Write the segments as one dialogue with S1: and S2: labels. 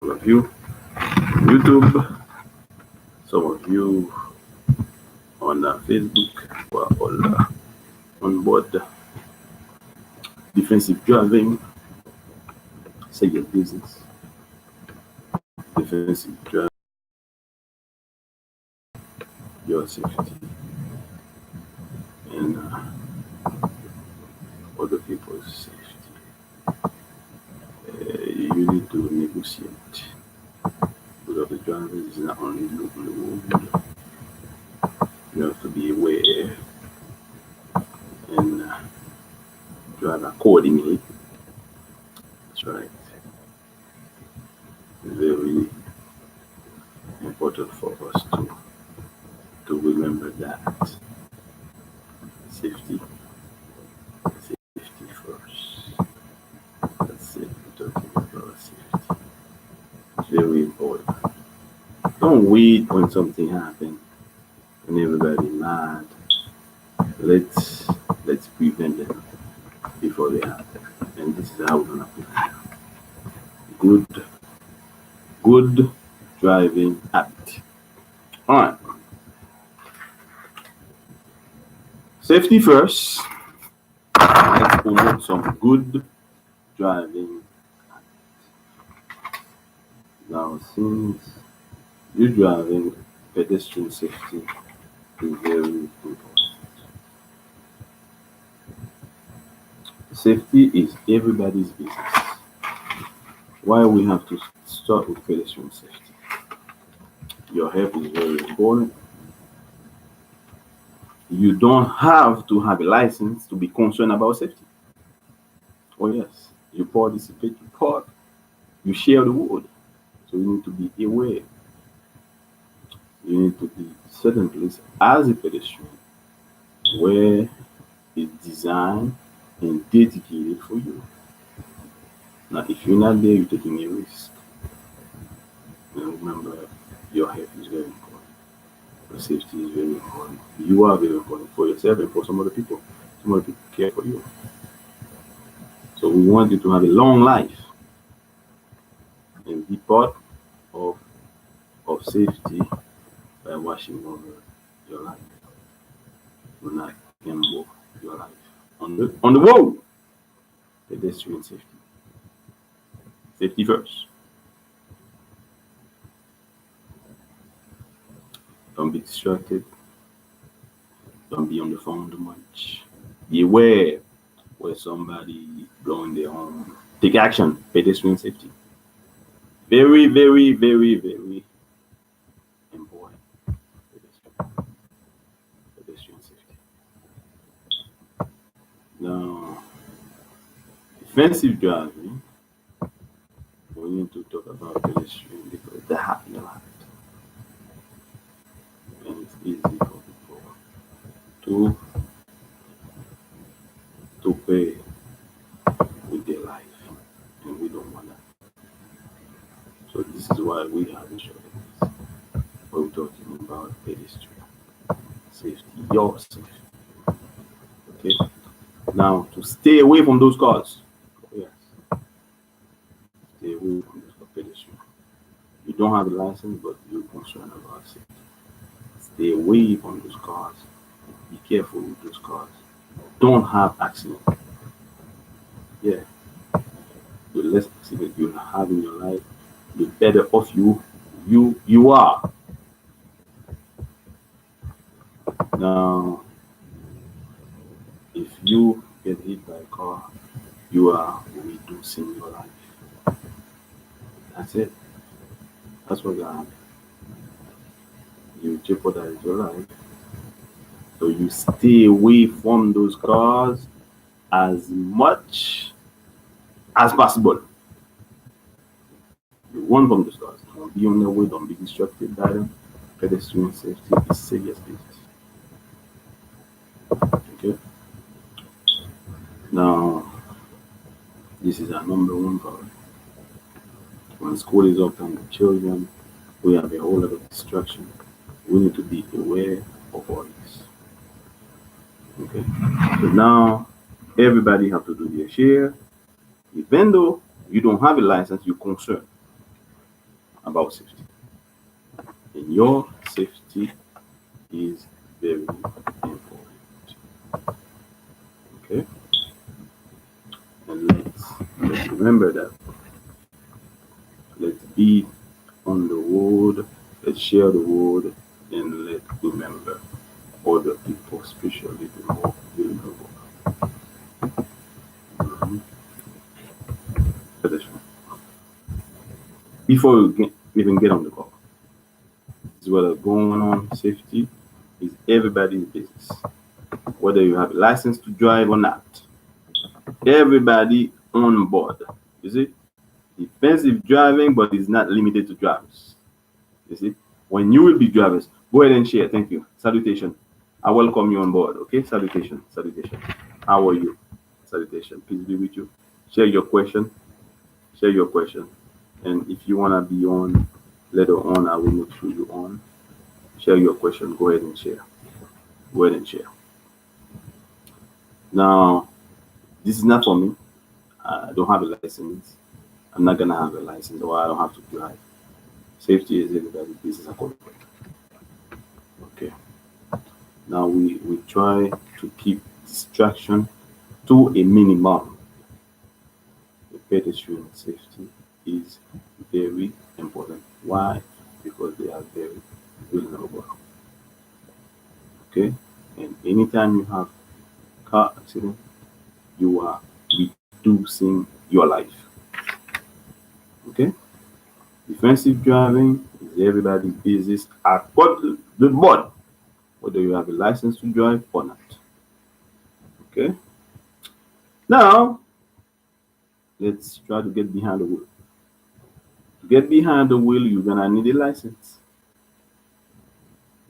S1: Some of you on YouTube, some of you on Facebook, who are all on board. Defensive driving, say your business. Defensive driving, your safety, and other people's safety. You need to negotiate. Because the driving is not only look on the road, you have to be aware and drive accordingly. That's right. Very important for us to remember that safety, safety first. That's it. We're talking about safety. It's very important. Don't wait when something happens and everybody mad. Let's prevent them before they happen. And this is how we're gonna prevent good good driving habit. All right. Safety first. Let's promote some good driving. Now, since you're driving, pedestrian safety is very important. Safety is everybody's business. Why we have to start with pedestrian safety? Your health is very important. You don't have to have a license to be concerned about safety. Oh yes, you participate, you park, you share the road. So you need to be aware. You need to be certain place as a pedestrian where it's designed and dedicated for you. Now, if you're not there, you're taking a risk. And remember, your health is very important. Your safety is very important. You are very important for yourself and for some other people. Some other people care for you. So we want you to have a long life and be part of safety by watching over your life. Do not gamble your life on the road. Pedestrian safety. Safety first. Don't be distracted. Don't be on the phone too much. Be aware where somebody blowing their horn. Take action. Pedestrian safety. Very, very, very, very important. Pedestrian safety. Now, defensive driving. We need to talk about pedestrian because that happens a lot. And it's easy for people to pay with their life. And we don't want that. So this is why we have insurance. We're talking about pedestrian safety, your safety. Okay. Now to stay away from those cars. Yes. Stay away from those pedestrian. You don't have a license, but you're concerned about safety. Stay away from those cars. Be careful with those cars. Don't have accident. Yeah. The less accident you have in your life, the better off you are. Now, if you get hit by a car, you are reducing your life. That's it. That's what gonna happen. You jeopardize your life. So you stay away from those cars as much as possible. You run from those cars. Don't be on the way. Don't be distracted by them. Pedestrian safety is serious business. Okay. Now, this is our number one problem. When school is open, the children, we have a whole lot of distraction. We need to be aware of all this. Okay. So now everybody have to do their share. Even though you don't have a license, you're concerned. about safety. And your safety is very important. Okay? And let's remember that. Let's be on the road, let's share the road, and let's remember other people, especially the more vulnerable. Mhm. Before we even get on the call, is what is going on. Safety is everybody's business, whether you have a license to drive or not. Everybody on board. You see, defensive driving, but it's not limited to drivers. You see, when you will be drivers, go ahead and share. Thank you. Salutation. I welcome you on board. Okay, salutation, salutation. How are you? Salutation. Peace be with you. Share your question. Share your question. And if you wanna be on later on, I will make sure you're on. Share your question. Go ahead and share. Go ahead and share. Now, this is not for me. I don't have a license. I'm not gonna have a license, or I don't have to drive. Safety is everybody's business according. Okay. Now we try to keep distraction to a minimum. The pedestrian safety is very important. Why? Because they are very vulnerable. Okay? And anytime you have car accident, you are reducing your life. Okay? Defensive driving is everybody's business at the board, whether you have a license to drive or not. Okay? Now, let's try to get behind the wheel. To get behind the wheel, you're gonna need a license.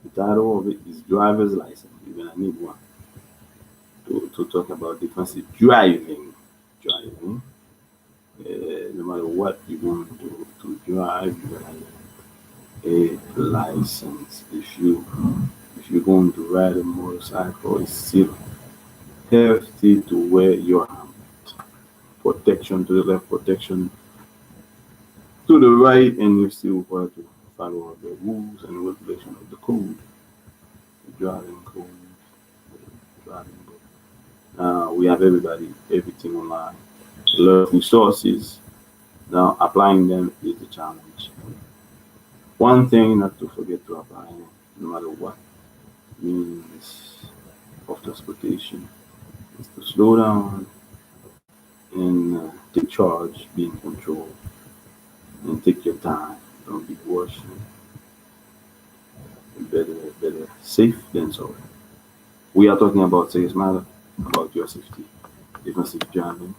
S1: The title of it is driver's license. You're gonna need one to talk about defensive driving. Driving. No matter what you want to drive, you're gonna need a license. If you're going to ride a motorcycle, it's still healthy to wear your helmet. Protection to the left, protection to the right, and you still required to follow the rules and regulations of the code, the driving code, the driving book. We have everything online. A lot of resources. Now, applying them is the challenge. One thing not to forget to apply, no matter what, means of transportation, is to slow down and take charge, be in control, and take your time. Don't be rushing. Better safe than sorry. We are talking about serious matter, about your safety, defensive driving,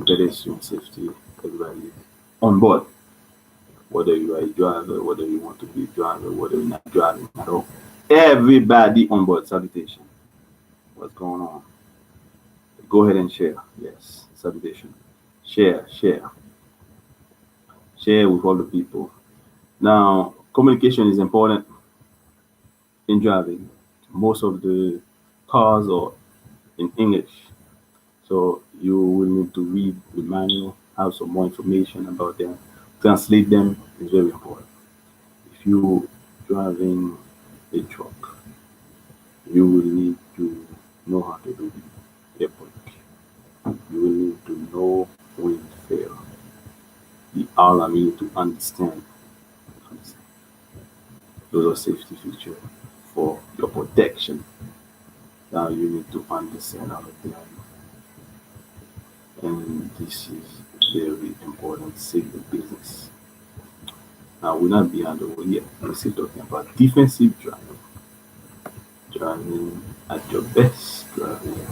S1: pedestrian safety. Everybody is on board. Whether you are a driver, whether you want to be a driver, whether you're not driving at all. Everybody on board. Salutation. What's going on? Go ahead and share. Yes, salutation. Share. Share with all the people. Now, communication is important in driving. Most of the cars are in English, so you will need to read the manual, have some more information about them, translate them is very important. If you driving a truck, you will need to know how to do the air brake. You will need to know when to fail. The alarm you need to understand. Those are safety features for your protection. Now you need to understand all of them. And this is very important safety business. Now we're not beyond the wheel yet. We're still talking about defensive driving. Driving at your best, driving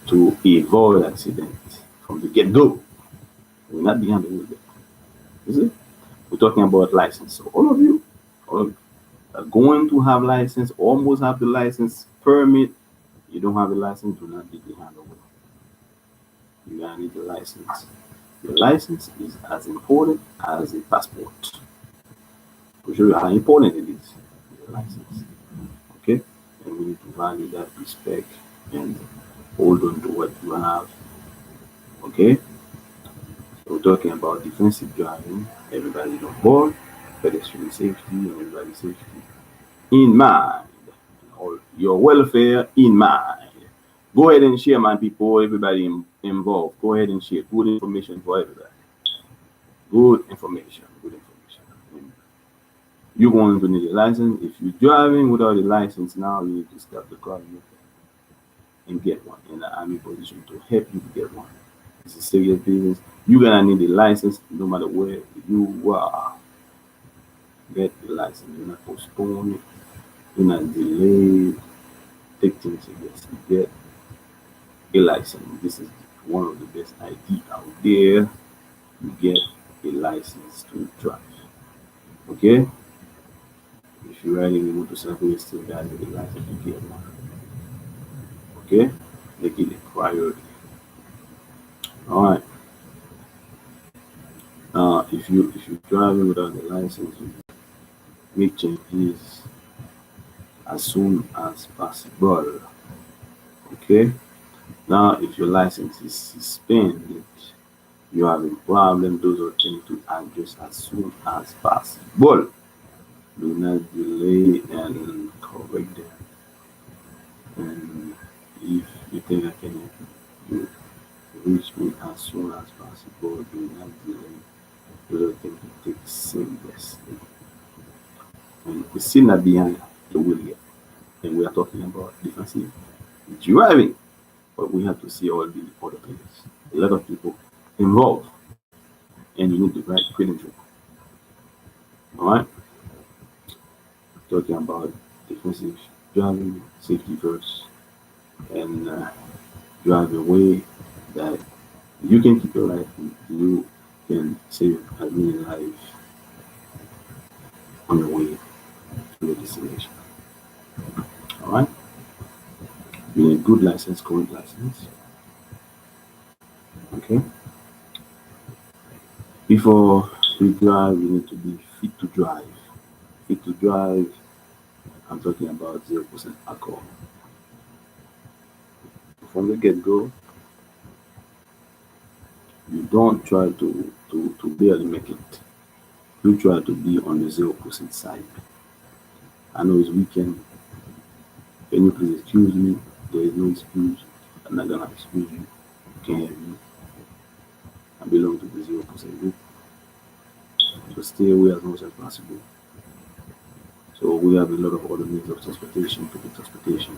S1: to avoid accident from the get-go. We're not beyond the wheel yet. Is it? We're talking about license. So all of you are going to have license, almost have the license, permit. You don't have a license, do not be behind the wheel. You gotta need the license. The license is as important as a passport. To show you how important it is, the license. Okay? And we need to value that, respect, and hold on to what you have. Okay? We're talking about defensive driving. Everybody's on board. Pedestrian safety and everybody's safety in mind. Or your welfare in mind. Go ahead and share, my people. Everybody involved. Go ahead and share. Good information for everybody. Good information. Good information. You're going to need a license. If you're driving without a license now, you need to stop the car and get one. And I'm in position to help you to get one. It's a serious business. You're gonna need a license no matter where you are. Get a license. Do not postpone it. Do not delay. Take things seriously. Get a license. This is one of the best ideas out there. You get a license to drive. Okay? If you're riding a motorcycle, you still got a license to get one. Okay? Make it a priority. Alright. If you're driving without a license, you make changes as soon as possible. Okay? Now, if your license is suspended, you have a problem, those are things to address as soon as possible. Do not delay and correct them. And if you think I can help you, reach me as soon as possible. Do not delay. Those are things to take seriously. And we're still not behind the wheel yet. And we are talking about defensive driving. But we have to see all the other players. A lot of people involved, and you need the right credential. All right, talking about defensive driving, safety first, and drive a way that you can keep your life, you can save as many lives on your way to your destination. All right, you need good license, current license. Okay. Before you drive, you need to be fit to drive. Fit to drive, I'm talking about 0% alcohol. From the get-go, you don't try to barely make it. You try to be on the 0% side. I know it's weekend. Can you please excuse me? There is no excuse. I'm not gonna excuse you. I can't have you. I belong to the 0% group. So stay away as much as possible. So we have a lot of other means of transportation, public transportation.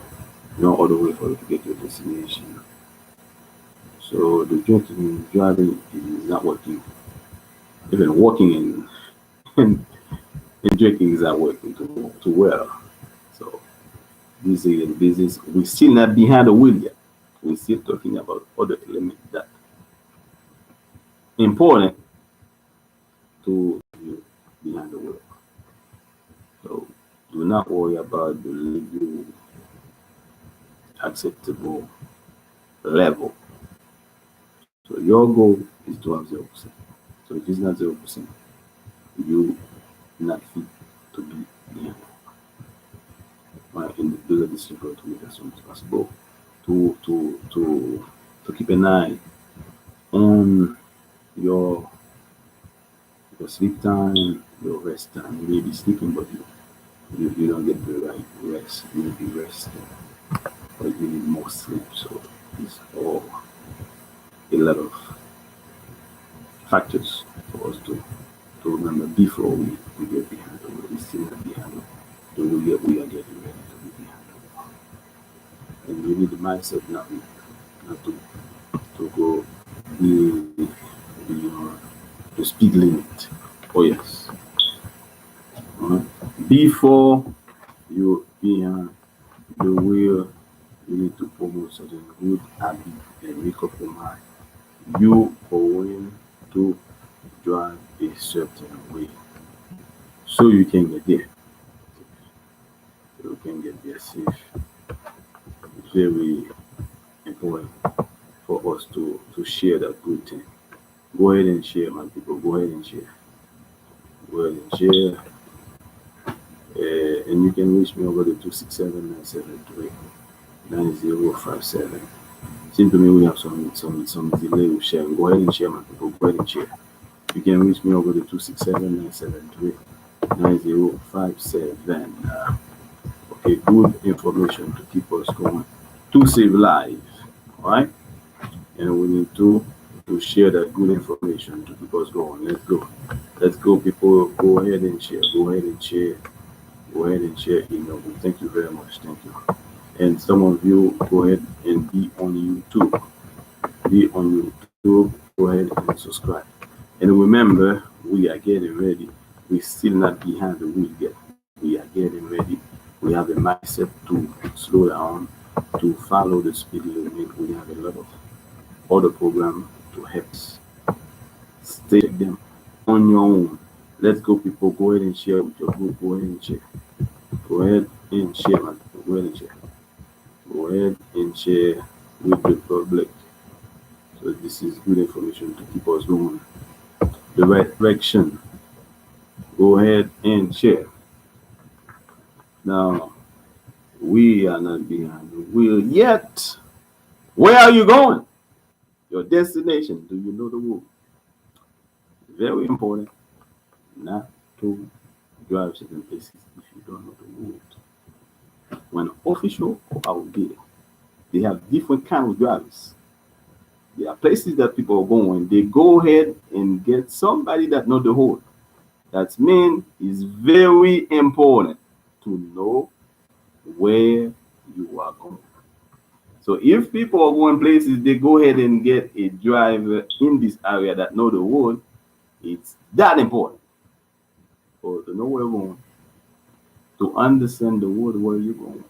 S1: No other way for you to get to your destination. So the drinking and driving is not working. Even walking and, and drinking is not working too well. So this is business. We're still not behind the wheel yet. We're still talking about other elements that important to you behind the wheel. So do not worry about the legal acceptable level. So your goal is to have 0%. So if it's not 0%, you not fit to be behind. Right? And those are the secret to make as soon as possible. To keep an eye on your sleep time, your rest time. You may be sleeping, but you don't get the right rest. You may be resting, but you need more sleep. So it's all a lot of factors for us to remember before we get behind the wheel. We still not behind the wheel. We are getting ready to be behind the wheel. And you need the mindset not to go beyond the speed limit. Oh yes. Before you behind the wheel, you need to promote certain good habits and make up your mind. You are going to drive a certain way so you can get there. You can get there safe. It's very important for us to share that good thing. Go ahead and share, my people. Go ahead and share. Go ahead and share. And you can reach me over the 267-973-9057. Seems to me we have some delay with sharing. Go ahead and share, my people. Go ahead and share. You can reach me over the 267-973-9057. Okay, good information to keep us going, to save lives. All right, and we need to share that good information to keep us going. Let's go, people. Go ahead and share. Go ahead and share. Go ahead and share. Email me. Thank you very much. Thank you. And some of you go ahead and be on YouTube. Be on YouTube. Go ahead and subscribe. And remember, we are getting ready. We're still not behind the wheel yet. We are getting ready. We have a mindset to slow down, to follow the speed limit. We have a lot of other programs to help us. Stay them on your own. Let's go, people. Go ahead and share with your group. Go ahead and share. Go ahead and share, man. Go ahead and share. Go ahead and share with the public. So this is good information to keep us going the right direction. Go ahead and share. Now, we are not behind the wheel yet. Where are you going? Your destination. Do you know the road? Very important not to drive certain places if you don't know the road. When official are out there, they have different kind of drivers. There are places that people are going. They go ahead and get somebody that know the road. That means it's very important to know where you are going. So if people are going places, they go ahead and get a driver in this area that know the road. It's that important for to know where you're going, to understand the road where you're going.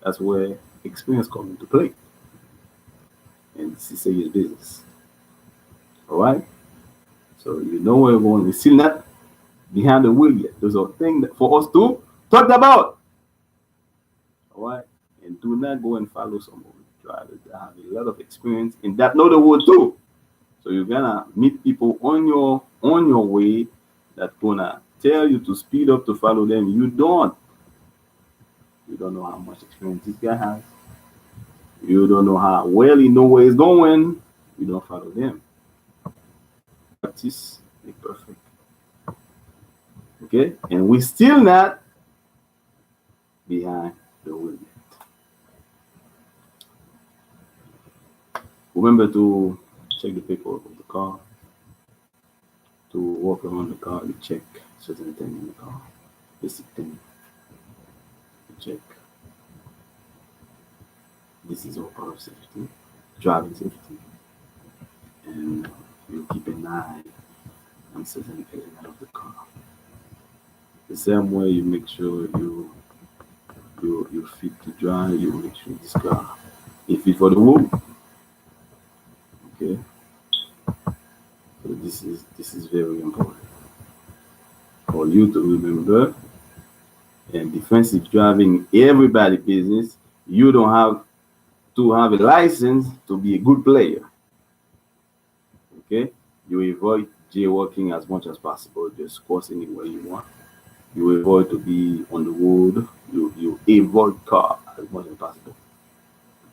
S1: That's where experience comes into play. And this is serious business. All right. So you know where you're going. We're still not behind the wheel yet. Those are things that for us to talk about. All right. And do not go and follow some of the drivers that have a lot of experience and that know the road too. So you're gonna meet people on your way that gonna tell you to speed up to follow them. You don't know how much experience this guy has. You don't know how well he know where he's going. You don't follow them. Practice make perfect. Okay, and we're still not behind the wheel yet. Remember to check the paperwork of the car. To walk around the car, you check certain things in the car, basic things. You check. This is all part of safety, driving safety, and you keep an eye on certain elements of the car. The same way you make sure you fit to drive, you make sure this car is fit for the road. Okay. So this is very important for you to remember. And defensive driving, everybody business. You don't have to have a license to be a good player. Okay, you avoid jaywalking as much as possible. Just cross anywhere you want. You avoid to be on the road. You avoid car as much as possible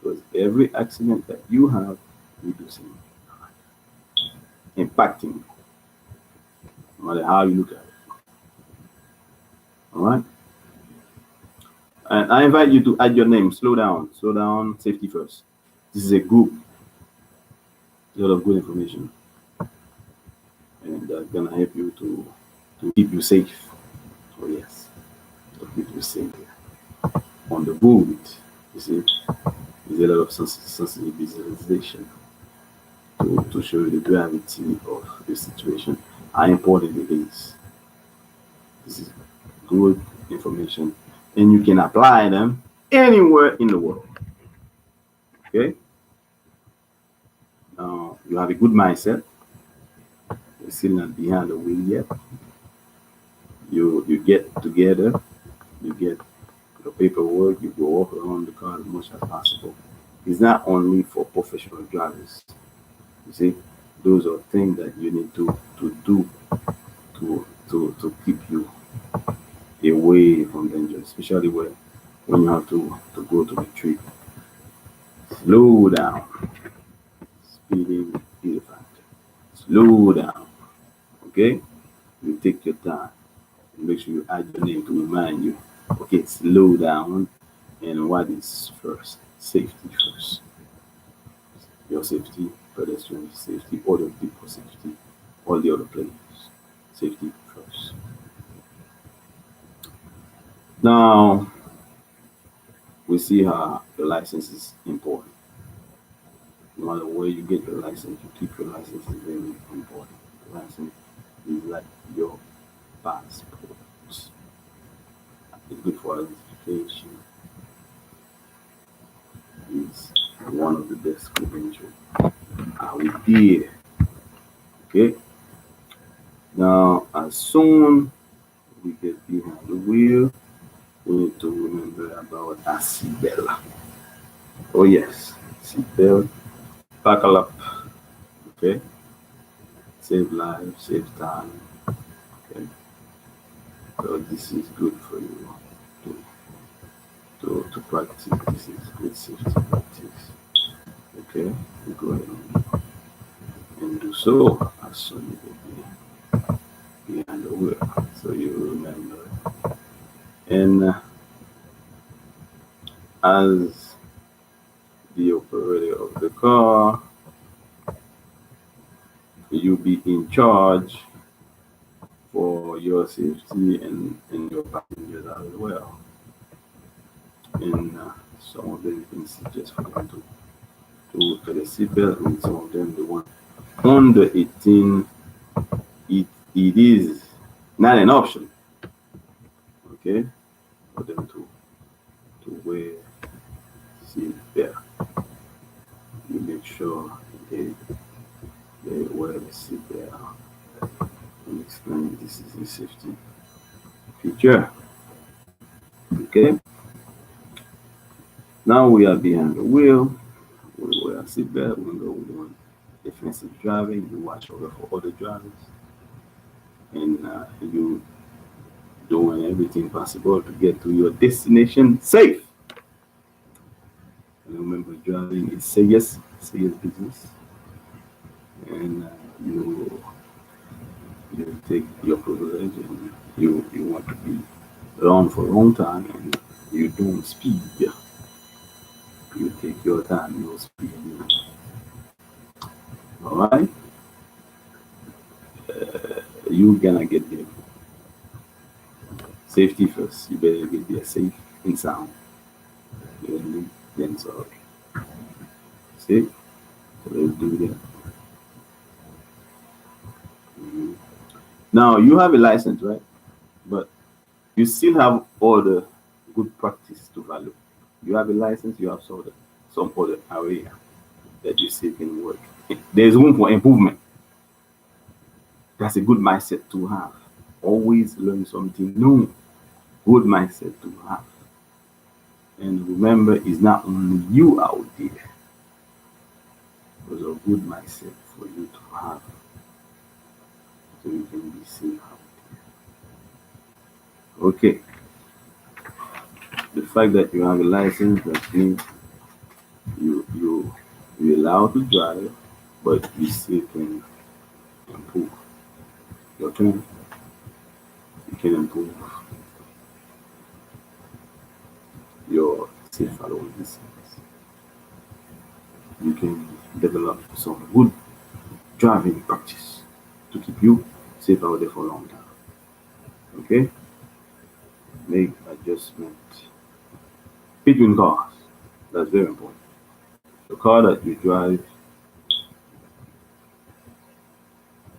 S1: because every accident that you have, you do see impacting, no matter how you look at it. All right. And I invite you to add your name. Slow down, safety first. This is a group. A lot of good information. And that's gonna help you to keep you safe. Oh yes. To keep you safe on the road. You see, there's a lot of sensitive visualization to show you the gravity of the situation, how important it is. This is good information, and you can apply them anywhere in the world. Okay. Now you have a good mindset. You're still not behind the wheel yet. You get together, you get the paperwork, you go walk around the car as much as possible. It's not only for professional drivers. You see, those are things that you need to do to keep you away from danger, especially when you have to go to the trip. Slow down. Speeding is a factor. Slow down. Okay? You take your time. Make sure you add your name to remind you. Okay, slow down. And what is first? Safety first. Your safety, pedestrian safety, other people safety, all the other players. Safety first. Now we see how the license is important. No matter where you get your license, you keep your license is very important. The license is like your passport. It's good for identification. It's one of the best credentials. Are we here? Okay. Now, as soon we get behind the wheel, we need to remember about a seatbelt. Oh yes, seatbelt, buckle up. Okay, save life, save time. Okay, so this is good for you to to practice. This is good safety practice. Okay, you go ahead and do so as soon as you get behind the wheel, so you remember. And as the operator of the car, you be in charge for your safety and your passengers as well. And some of them you can suggest for them to the seatbelt, and some of them the one under 18, it is not an option, okay, for them to wear seatbelt. You make sure they wear the seatbelt and explain this is a safety feature. Okay. Now we are behind the wheel. We wear a seatbelt. We go on defensive driving. You watch over for other drivers, and you doing everything possible to get to your destination safe. And remember, driving is serious business, and you take your privilege, and you want to be around for a long time, and you don't speed. You take your time, no speed. All right, you gonna get there. Safety first. You better get there safe and sound. Then sorry. See? So let's do that. Mhm. Now you have a license, right? But you still have other good practice to value. You have a license, you have some other area that you see can work. There's room for improvement. That's a good mindset to have. Always learn something new. Good mindset to have. And remember, it's not only you out there. It's a good mindset for you to have, so you can be safe out there. Okay. The fact that you have a license, that means you're allowed to drive, but you still can improve. Your turn. You can improve your safe following distance. You can develop some good driving practice to keep you safe out there for a long time. Okay? Make adjustment between cars. That's very important. The car that you drive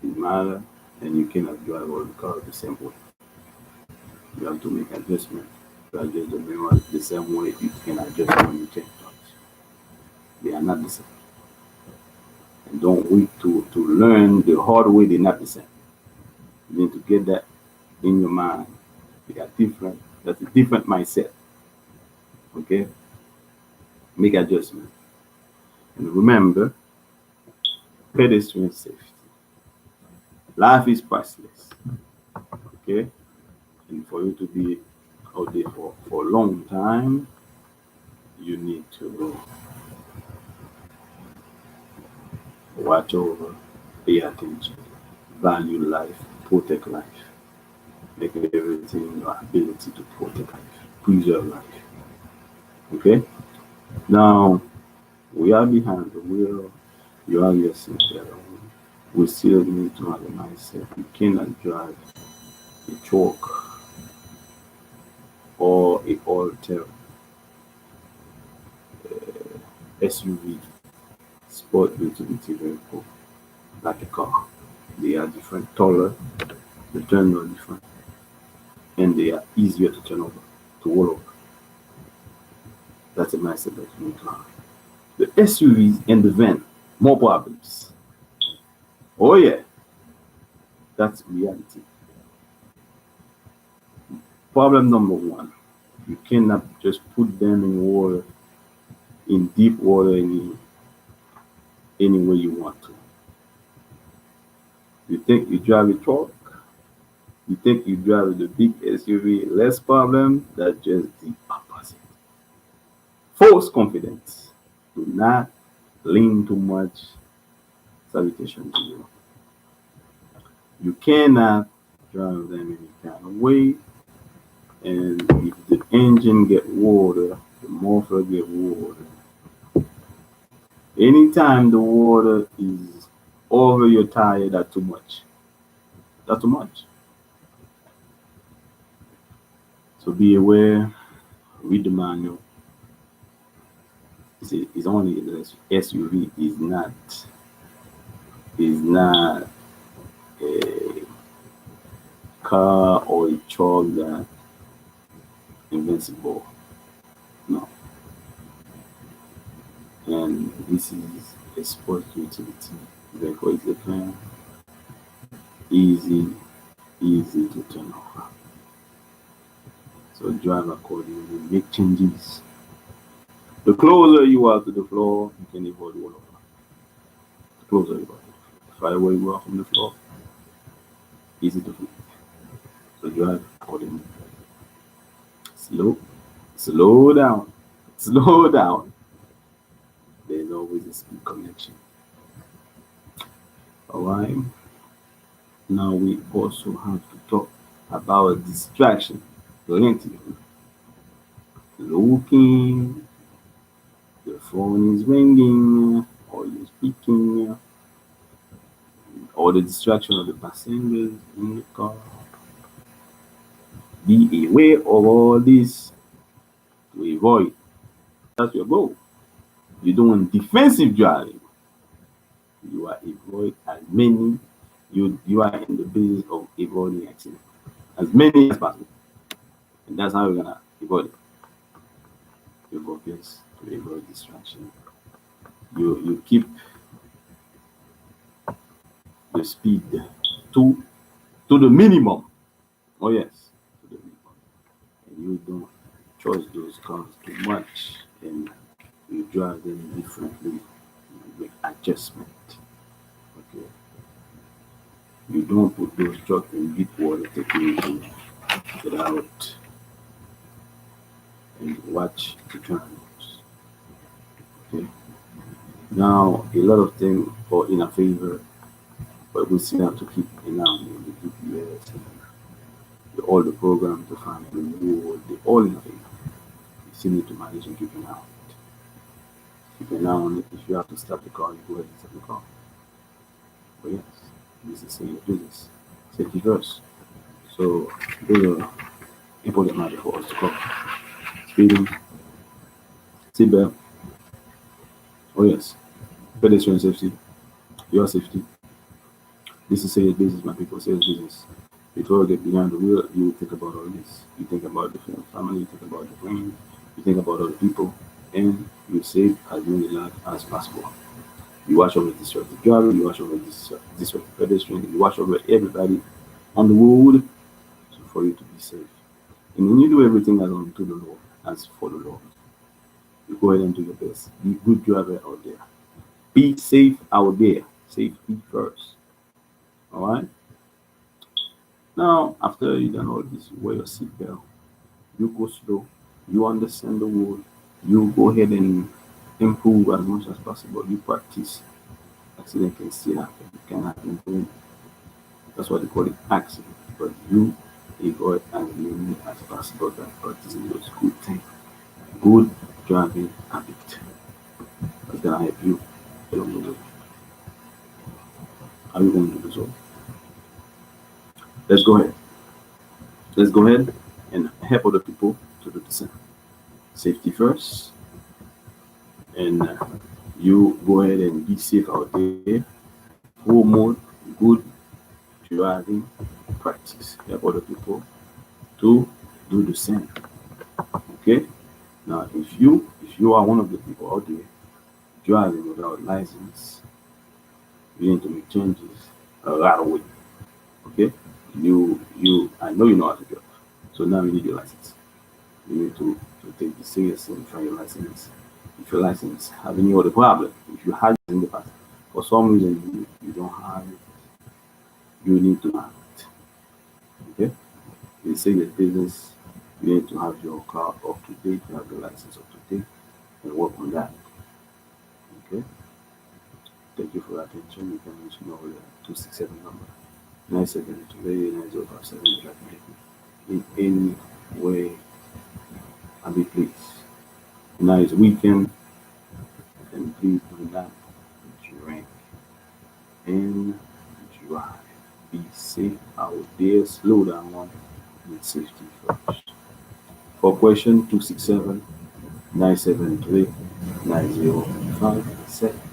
S1: is matter, and you cannot drive all the cars the same way. You have to make adjustment to adjust the mirror the same way you can adjust when you change cars. They are not the same. And don't wait to learn the hard way, they're not the same. You need to get that in your mind. They are different. That's a different mindset. Okay? Make adjustment. And remember, pedestrian safety. Life is priceless. Okay? And for you to be out there for a long time, you need to watch over, pay attention, value life, protect life, make everything in your ability to protect life, preserve life. Okay? Now, we are behind the wheel, you are your seat belt on. We still need to have a mindset. You cannot drive a truck or a alter SUV sport utility vehicle like a car. They are different, taller, the turns are different, and they are easier to turn over, to roll over. That's a mindset that you need to have. The SUVs and the van, more problems. Oh yeah, that's reality. Problem number one, you cannot just put them in water, in deep water, any way you want to. You think you drive a truck, you think you drive the big SUV, less problem, that's just the opposite. False confidence. Do not lean too much. Salutation to you. You cannot drive them any kind of way. And if the engine get water, the motor get water. Anytime the water is over your tire, that's too much. That's too much. So be aware, read the manual. It's only the SUV is not a car or a truck that invincible. No. And this is a sport utility vehicle. It's a van, easy, easy to turn over. So drive accordingly, make changes. The closer you are to the floor, you can avoid rollover. The closer you are to the floor. The farther away you are from the floor, easy to flip. So drive accordingly. Slow, slow down, slow down. There's always a speed connection. Alright. Now we also have to talk about distraction. Plenty. Looking, the phone is ringing, or you're speaking, or the distraction of the passengers in the car. Be aware of all this to avoid. That's your goal. You're doing defensive driving. You are avoid as many. You are in the business of avoiding accidents as many as possible, and that's how you're gonna avoid it. You focus to avoid distraction. You keep the speed to to the minimum. Oh yes, to the minimum. And you don't trust those cars too much, and you drive them differently. You make adjustment. Okay. You don't put those trucks in deep water taking to get out and watch the turns. Okay. Now a lot of things are in our favor, but we still have to keep an eye on the GPS and all the programs to find the reward, they all in our favor. You still need to manage and keep an eye on it. Keep an eye on it. If you have to stop the car, you go ahead and stop the car. But yes, this is serious business. Safety first. So those are important matter for us to cover. Speeding, seatbelt. Oh yes, pedestrian safety, your safety. This is serious business, my people. Serious business. Before you get behind the wheel, you think about all this. You think about the family. You think about the brain. You think about other people, and you save as many lives as possible. You watch over distracted driver. You watch over distracted pedestrian. You watch over everybody on the road for you to be safe. And when you do everything as unto the Lord, as for the Lord, you go ahead and do your best. Be a good driver out there. Be safe out there. Safety first. All right. Now, after you done all this, you wear your seatbelt. You go slow. You understand the road. You go ahead and improve as much as possible. You practice. Accident can still happen. It can happen to you. That's why they call it accident. But you avoid as many as possible by practicing those good things. Good driving habit. That's gonna help you along the way. Are you going to do so? Let's go ahead. Let's go ahead and help other people to do the same. Safety first, and you go ahead and be safe out there. Promote good driving practice. Help other people to do the same. Okay. Now, if you are one of the people out there driving without license, you need to make changes right away. Okay. I know you know how to drive, so now you need your license. You need to take this seriously and try your license. If your license have any other problem, if you had it in the past, for some reason you don't have it, you need to have it. Okay? In serious business, you need to have your car up to date, you have your license up to date, and work on that. Okay? Thank you for your attention. You can reach me over the 267 number 972 if I can help you in any way I be pleased. Now it's weekend, and please do not drink and drive. Be safe out there. Slow down and safety first. For question 267 973 9057.